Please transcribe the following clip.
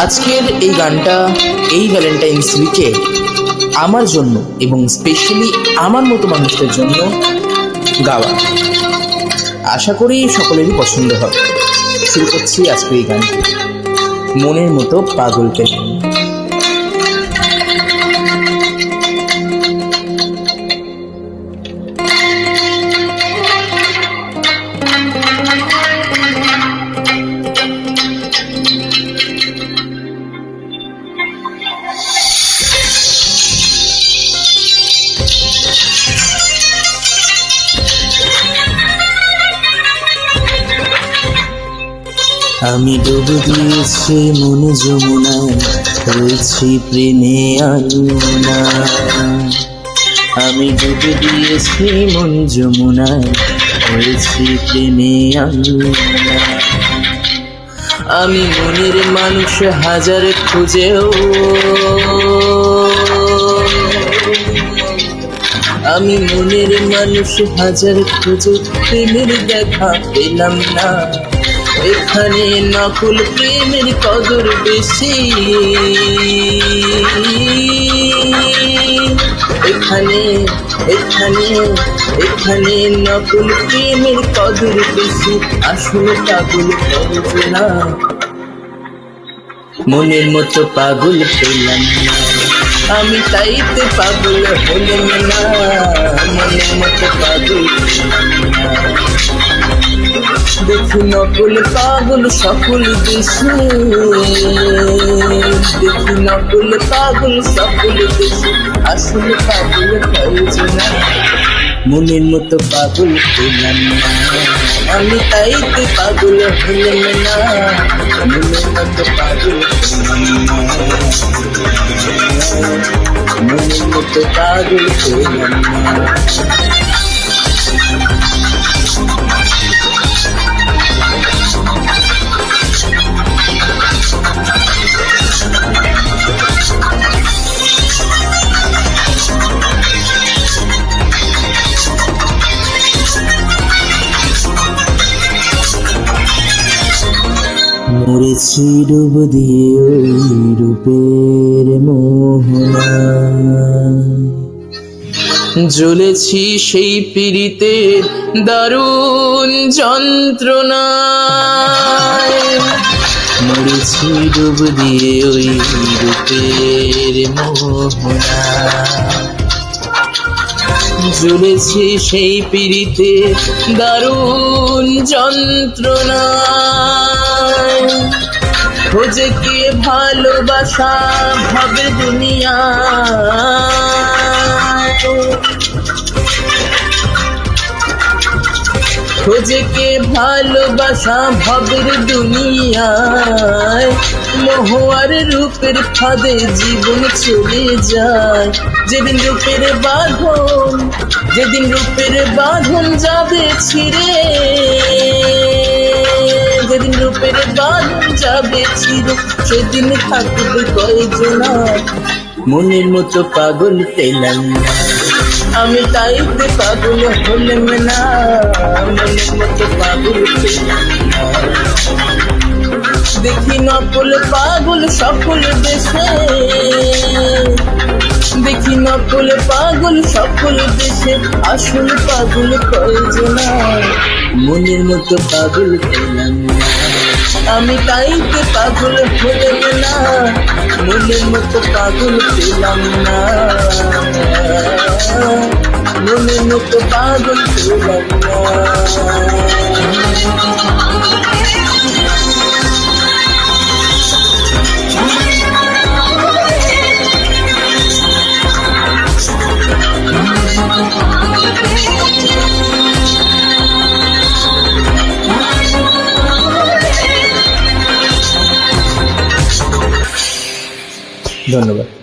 আজকের এই গানটা এই ভ্যালেন্টাইন্স উইকে আমার জন্য এবং স্পেশালি আমার মতো মানুষদের জন্য গাওয়া। আশা করি সকলেরই পছন্দ হবে। শুরু করছি আজকের এই গান, মনের মতো পাগল পেলাম। আমি ডুব দিয়েছি মনে যমুনায়, হয়েছি প্রেমে আলুনা। আমি ডুব দিয়েছি মন যমুনায়, হয়েছি প্রেমে আলুনা। আমি মনের মানুষ হাজার খুঁজেও, আমি মনের মানুষ হাজার খুঁজে প্রেমের দেখা পেলাম না। এখানে নকল প্রেমের কদর বেশি, এখানে এখানে এখানে নকল প্রেমের কদর বেশি। আসলে পাগল করবে না, মনের মতো পাগল পেলাম না। আমি তাইতে পাগল হলাম না, মনের মতো পাগল পেলাম না। দেখি নকল পাগল সকল দেশে, দেখি নকল পাগল সকল দেশে। আসলে পাগল হয়েছে না, মনের মতো পাগল পেলাম না। আমি তাইতে পাগল হলাম না, মনের মতো পাগল পেলাম না, মনের মতো পাগল পেলাম না। মরেছি ডুব দিয়ে ওই রূপের মোহনা, জ্বলেছি সেই পীড়িতে দারুণ যন্ত্রণায়। মরেছি ডুব দিয়ে ওই রূপের মোহনা, জ্বলেছি সেই পীড়িতে দারুণ যন্ত্রণায়। খোঁজে কে ভালোবাসা ভাবে দুনিয়া, খোঁজে কে ভালোবাসা ভবের দুনিয়ায়। মোহর রূপের ফাঁদে জীবন চলে যায়। যেদিন রূপের বাঁধন, যেদিন রূপের বাঁধন যাবে ছিঁড়ে, যেদিন রূপের বাঁধন যাবে ছিঁড়ে, সেদিন থাকবে কয়জনা, মনের মতো পাগল পেলাম না। আমি তাইতে পাগল হলাম না, মনের মতো পাগল পেলাম না। দেখি নকল পাগল সকল দেশে, দেখি নকল পাগল সকল দেশে। আসল পাগল কয়জনা, মনের মতো পাগল পেলাম না। আমি তাইতে পাগল হলাম না, মনের মতো পাগল পেলাম না, মনের মতো পাগল পেলাম না। ধন্যবাদ।